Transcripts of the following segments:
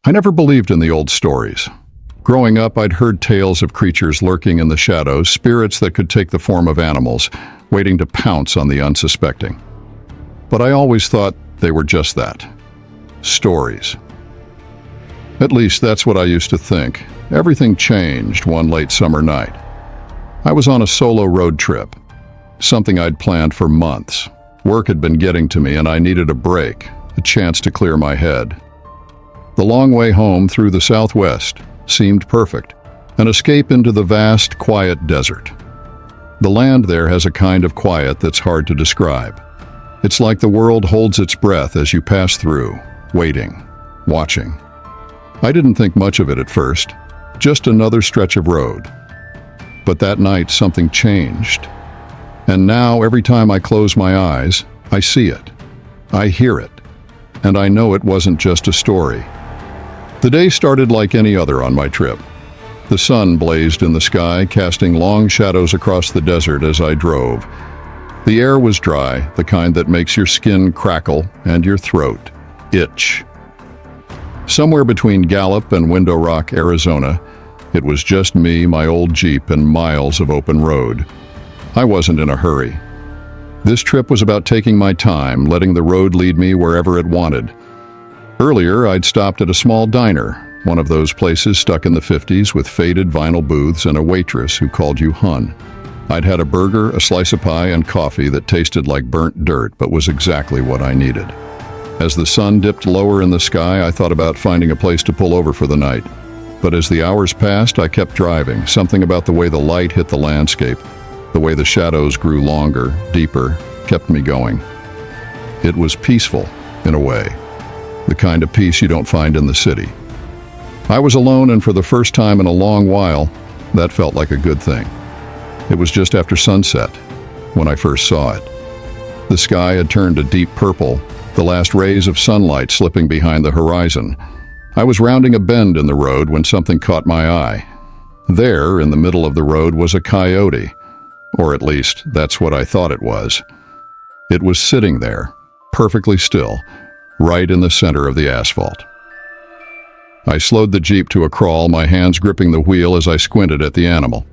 I never believed in the old stories. Growing up, I'd heard tales of creatures lurking in the shadows, spirits that could take the form of animals, waiting to pounce on the unsuspecting. But I always thought they were just that. Stories. At least that's what I used to think. Everything changed one late summer night. I was on a solo road trip, something I'd planned for months. Work had been getting to me and I needed a break, a chance to clear my head. The long way home through the Southwest seemed perfect, an escape into the vast, quiet desert. The land there has a kind of quiet that's hard to describe. It's like the world holds its breath as you pass through, waiting, watching. I didn't think much of it at first, just another stretch of road. But that night something changed. And now every time I close my eyes, I see it. I hear it. And I know it wasn't just a story. The day started like any other on my trip. The sun blazed in the sky, casting long shadows across the desert as I drove. The air was dry, the kind that makes your skin crackle and your throat itch. Somewhere between Gallup and Window Rock, Arizona, it was just me, my old Jeep, and miles of open road. I wasn't in a hurry. This trip was about taking my time, letting the road lead me wherever it wanted. Earlier, I'd stopped at a small diner, one of those places stuck in the 50s with faded vinyl booths and a waitress who called you hun. I'd had a burger, a slice of pie, and coffee that tasted like burnt dirt but was exactly what I needed. As the sun dipped lower in the sky, I thought about finding a place to pull over for the night. But as the hours passed, I kept driving. Something about the way the light hit the landscape, the way the shadows grew longer, deeper, kept me going. It was peaceful, in a way. The kind of peace you don't find in the city. I was alone, and for the first time in a long while, that felt like a good thing. It was just after sunset when I first saw it. The sky had turned a deep purple, the last rays of sunlight slipping behind the horizon. I was rounding a bend in the road when something caught my eye. There, in the middle of the road, was a coyote, or at least that's what I thought it was. It was sitting there, perfectly still, right in the center of the asphalt. I slowed the Jeep to a crawl, my hands gripping the wheel as I squinted at the animal.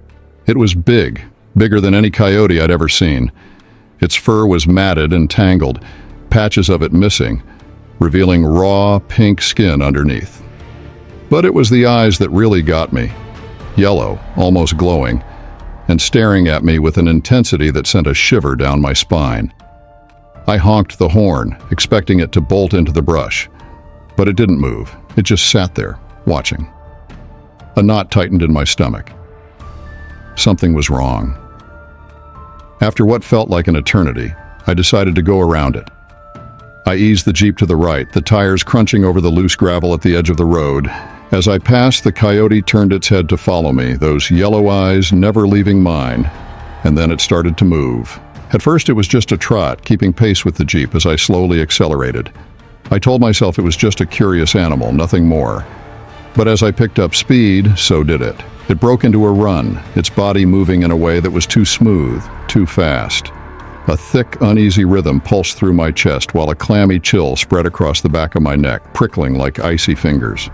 It was big, bigger than any coyote I'd ever seen. Its fur was matted and tangled, patches of it missing, revealing raw, pink skin underneath. But it was the eyes that really got me. Yellow, almost glowing, and staring at me with an intensity that sent a shiver down my spine. I honked the horn, expecting it to bolt into the brush. But it didn't move. It just sat there, watching. A knot tightened in my stomach. Something was wrong. After what felt like an eternity, I decided to go around it. I eased the Jeep to the right, the tires crunching over the loose gravel at the edge of the road. As I passed, the coyote turned its head to follow me, those yellow eyes never leaving mine, and then it started to move. At first, it was just a trot, keeping pace with the Jeep as I slowly accelerated. I told myself it was just a curious animal, nothing more. But as I picked up speed, so did it. It broke into a run, its body moving in a way that was too smooth, too fast. A thick, uneasy rhythm pulsed through my chest while a clammy chill spread across the back of my neck, prickling like icy fingers.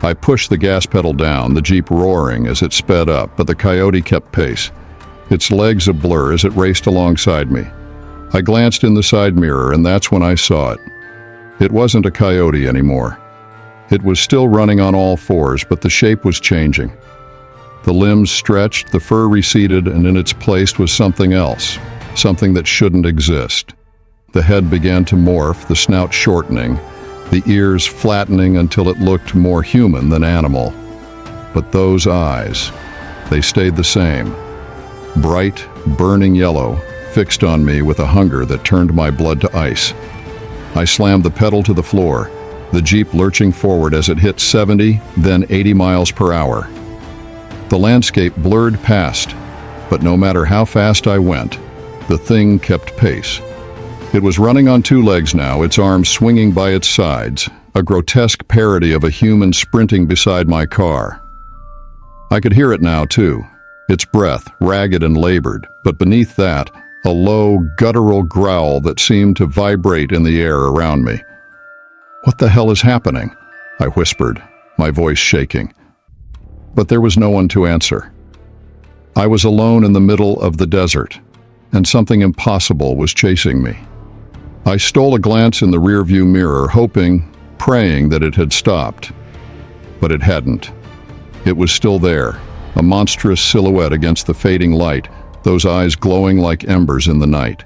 I pushed the gas pedal down, the Jeep roaring as it sped up, but the coyote kept pace, its legs a blur as it raced alongside me. I glanced in the side mirror, and that's when I saw it. It wasn't a coyote anymore. It was still running on all fours, but the shape was changing. The limbs stretched, the fur receded, and in its place was something else, something that shouldn't exist. The head began to morph, the snout shortening, the ears flattening until it looked more human than animal. But those eyes, they stayed the same. Bright, burning yellow, fixed on me with a hunger that turned my blood to ice. I slammed the pedal to the floor, the Jeep lurching forward as it hit 70, then 80 miles per hour. The landscape blurred past, but no matter how fast I went, the thing kept pace. It was running on two legs now, its arms swinging by its sides, a grotesque parody of a human sprinting beside my car. I could hear it now, too, its breath ragged and labored, but beneath that, a low, guttural growl that seemed to vibrate in the air around me. "What the hell is happening?" I whispered, my voice shaking. But there was no one to answer. I was alone in the middle of the desert, and something impossible was chasing me. I stole a glance in the rearview mirror, hoping, praying that it had stopped. But it hadn't. It was still there, a monstrous silhouette against the fading light, those eyes glowing like embers in the night.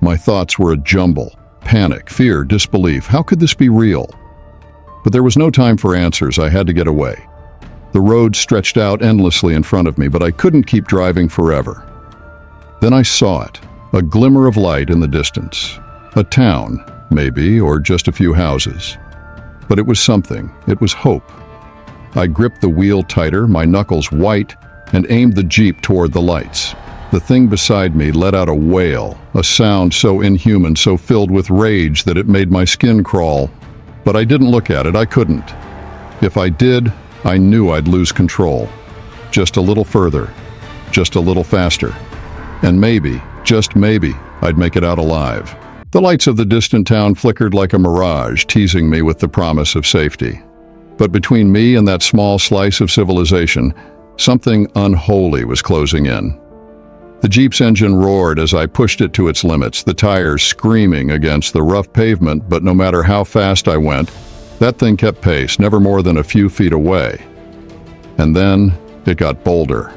My thoughts were a jumble. Panic, fear, disbelief. How could this be real? But there was no time for answers. I had to get away. The road stretched out endlessly in front of me, but I couldn't keep driving forever. Then I saw it, a glimmer of light in the distance. A town, maybe, or just a few houses. But it was something. It was hope. I gripped the wheel tighter, my knuckles white, and aimed the Jeep toward the lights. The thing beside me let out a wail, a sound so inhuman, so filled with rage that it made my skin crawl. But I didn't look at it. I couldn't. If I did, I knew I'd lose control. Just a little further, just a little faster. And maybe, just maybe, I'd make it out alive. The lights of the distant town flickered like a mirage, teasing me with the promise of safety. But between me and that small slice of civilization, something unholy was closing in. The Jeep's engine roared as I pushed it to its limits, the tires screaming against the rough pavement, but no matter how fast I went, that thing kept pace, never more than a few feet away. And then it got bolder.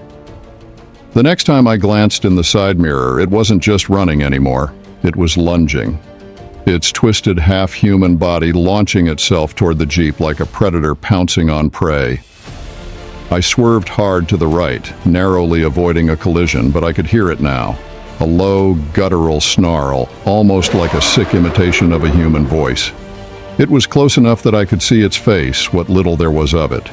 The next time I glanced in the side mirror, it wasn't just running anymore. It was lunging. Its twisted half-human body launching itself toward the Jeep like a predator pouncing on prey. I swerved hard to the right, narrowly avoiding a collision, but I could hear it now. A low, guttural snarl, almost like a sick imitation of a human voice. It was close enough that I could see its face, what little there was of it.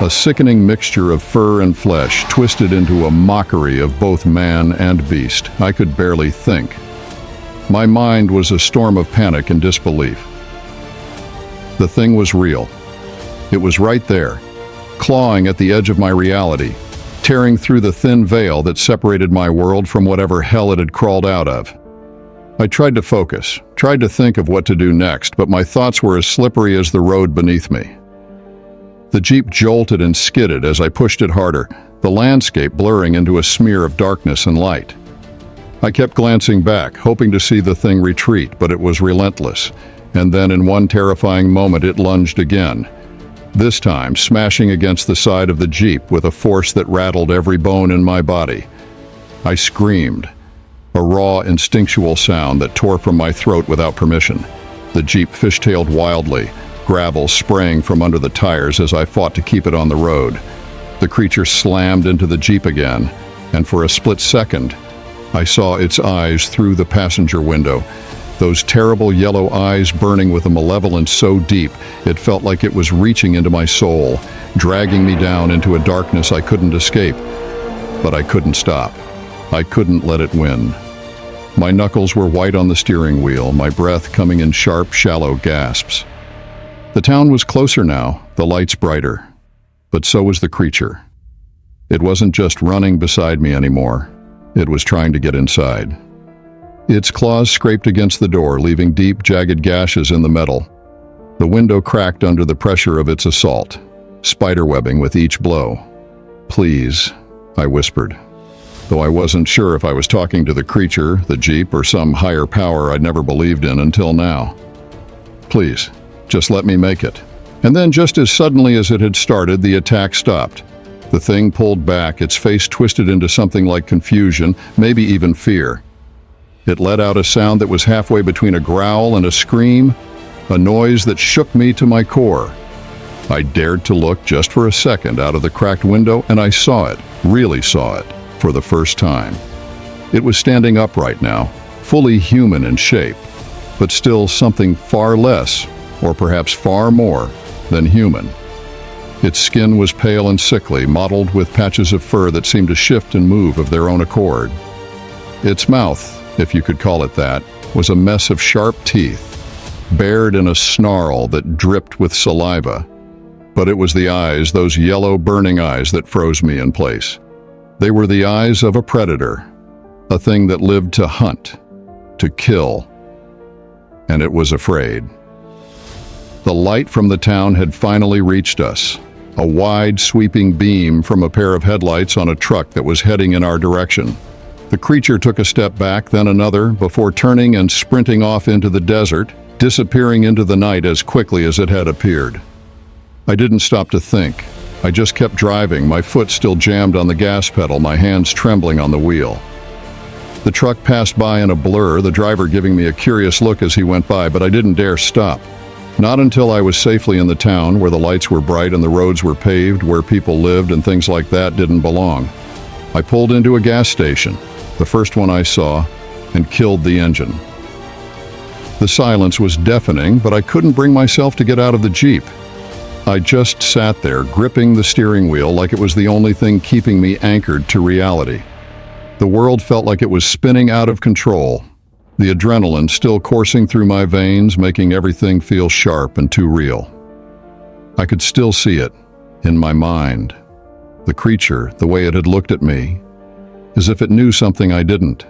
A sickening mixture of fur and flesh, twisted into a mockery of both man and beast. I could barely think. My mind was a storm of panic and disbelief. The thing was real. It was right there, clawing at the edge of my reality, tearing through the thin veil that separated my world from whatever hell it had crawled out of. I tried to focus, tried to think of what to do next, but my thoughts were as slippery as the road beneath me. The Jeep jolted and skidded as I pushed it harder, the landscape blurring into a smear of darkness and light. I kept glancing back, hoping to see the thing retreat, but it was relentless. And then in one terrifying moment it lunged again, this time smashing against the side of the Jeep with a force that rattled every bone in my body. I screamed, a raw, instinctual sound that tore from my throat without permission. The Jeep fishtailed wildly, gravel spraying from under the tires as I fought to keep it on the road. The creature slammed into the Jeep again, and for a split second, I saw its eyes through the passenger window, those terrible yellow eyes burning with a malevolence so deep it felt like it was reaching into my soul, dragging me down into a darkness I couldn't escape. But I couldn't stop. I couldn't let it win. My knuckles were white on the steering wheel, my breath coming in sharp, shallow gasps. The town was closer now, the lights brighter. But so was the creature. It wasn't just running beside me anymore. It was trying to get inside. Its claws scraped against the door, leaving deep, jagged gashes in the metal. The window cracked under the pressure of its assault, spiderwebbing with each blow. "Please," I whispered, though I wasn't sure if I was talking to the creature, the Jeep, or some higher power I'd never believed in until now. "Please, just let me make it." And then, just as suddenly as it had started, the attack stopped. The thing pulled back, its face twisted into something like confusion, maybe even fear. It let out a sound that was halfway between a growl and a scream, a noise that shook me to my core. I dared to look just for a second out of the cracked window, and I saw it, really saw it, for the first time. It was standing upright now, fully human in shape, but still something far less, or perhaps far more, than human. Its skin was pale and sickly, mottled with patches of fur that seemed to shift and move of their own accord. Its mouth, if you could call it that, was a mess of sharp teeth, bared in a snarl that dripped with saliva. But it was the eyes, those yellow, burning eyes, that froze me in place. They were the eyes of a predator, a thing that lived to hunt, to kill, and it was afraid. The light from the town had finally reached us. A wide, sweeping beam from a pair of headlights on a truck that was heading in our direction. The creature took a step back, then another, before turning and sprinting off into the desert, disappearing into the night as quickly as it had appeared. I didn't stop to think. I just kept driving, my foot still jammed on the gas pedal, my hands trembling on the wheel. The truck passed by in a blur, the driver giving me a curious look as he went by, but I didn't dare stop. Not until I was safely in the town, where the lights were bright and the roads were paved, where people lived and things like that didn't belong. I pulled into a gas station, the first one I saw, and killed the engine. The silence was deafening, but I couldn't bring myself to get out of the Jeep. I just sat there, gripping the steering wheel like it was the only thing keeping me anchored to reality. The world felt like it was spinning out of control, the adrenaline still coursing through my veins, making everything feel sharp and too real. I could still see it, in my mind. The creature, the way it had looked at me, as if it knew something I didn't.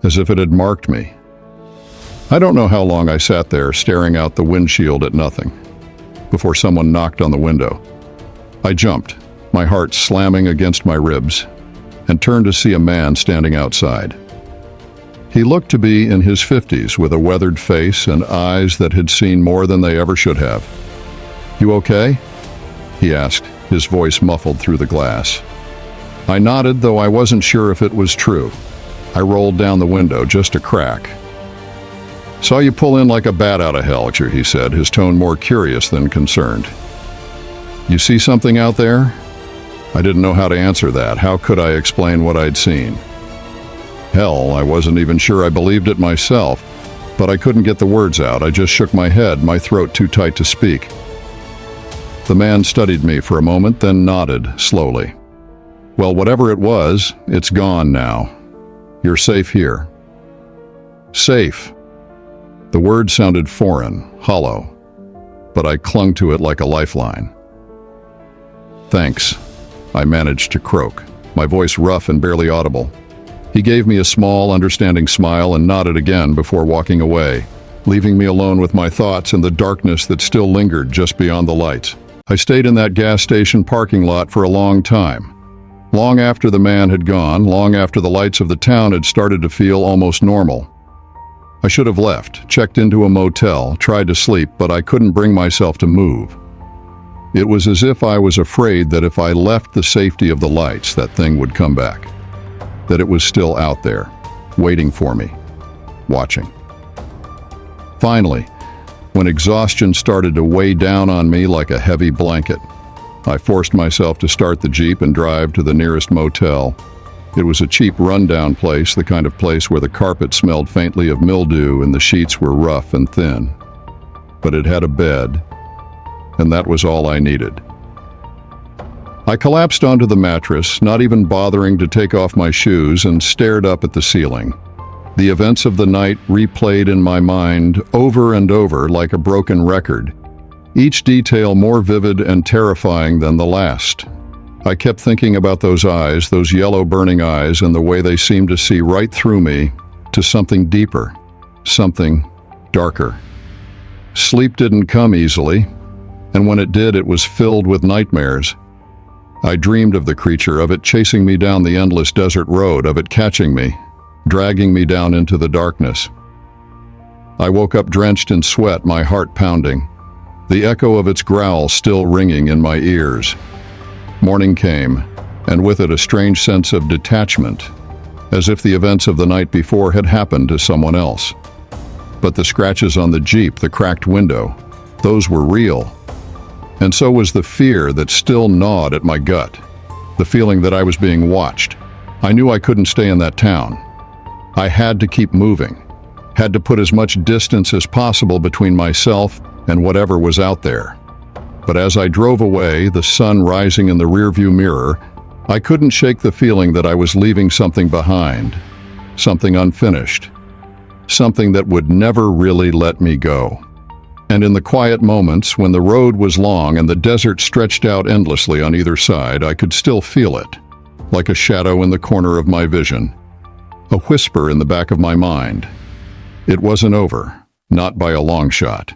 As if it had marked me. I don't know how long I sat there, staring out the windshield at nothing, before someone knocked on the window. I jumped, my heart slamming against my ribs, and turned to see a man standing outside. He looked to be in his 50s, with a weathered face and eyes that had seen more than they ever should have. "You okay?" he asked, his voice muffled through the glass. I nodded, though I wasn't sure if it was true. I rolled down the window just a crack. "Saw you pull in like a bat out of hell," he said, his tone more curious than concerned. "You see something out there?" I didn't know how to answer that. How could I explain what I'd seen? Hell, I wasn't even sure I believed it myself, but I couldn't get the words out. I just shook my head, my throat too tight to speak. The man studied me for a moment, then nodded slowly. "Well, whatever it was, it's gone now. You're safe here." Safe. The word sounded foreign, hollow, but I clung to it like a lifeline. "Thanks," I managed to croak, my voice rough and barely audible. He gave me a small, understanding smile and nodded again before walking away, leaving me alone with my thoughts and the darkness that still lingered just beyond the lights. I stayed in that gas station parking lot for a long time. Long after the man had gone, long after the lights of the town had started to feel almost normal. I should have left, checked into a motel, tried to sleep, but I couldn't bring myself to move. It was as if I was afraid that if I left the safety of the lights, that thing would come back. That it was still out there, waiting for me, watching. Finally, when exhaustion started to weigh down on me like a heavy blanket, I forced myself to start the Jeep and drive to the nearest motel. It was a cheap, rundown place, the kind of place where the carpet smelled faintly of mildew and the sheets were rough and thin. But it had a bed, and that was all I needed. I collapsed onto the mattress, not even bothering to take off my shoes, and stared up at the ceiling. The events of the night replayed in my mind over and over like a broken record, each detail more vivid and terrifying than the last. I kept thinking about those eyes, those yellow burning eyes, and the way they seemed to see right through me to something deeper, something darker. Sleep didn't come easily, and when it did, it was filled with nightmares. I dreamed of the creature, of it chasing me down the endless desert road, of it catching me, dragging me down into the darkness. I woke up drenched in sweat, my heart pounding, the echo of its growl still ringing in my ears. Morning came, and with it a strange sense of detachment, as if the events of the night before had happened to someone else. But the scratches on the Jeep, the cracked window, those were real. And so was the fear that still gnawed at my gut, the feeling that I was being watched. I knew I couldn't stay in that town. I had to keep moving, had to put as much distance as possible between myself and whatever was out there. But as I drove away, the sun rising in the rearview mirror, I couldn't shake the feeling that I was leaving something behind, something unfinished, something that would never really let me go. And in the quiet moments, when the road was long and the desert stretched out endlessly on either side, I could still feel it, like a shadow in the corner of my vision, a whisper in the back of my mind. It wasn't over, not by a long shot.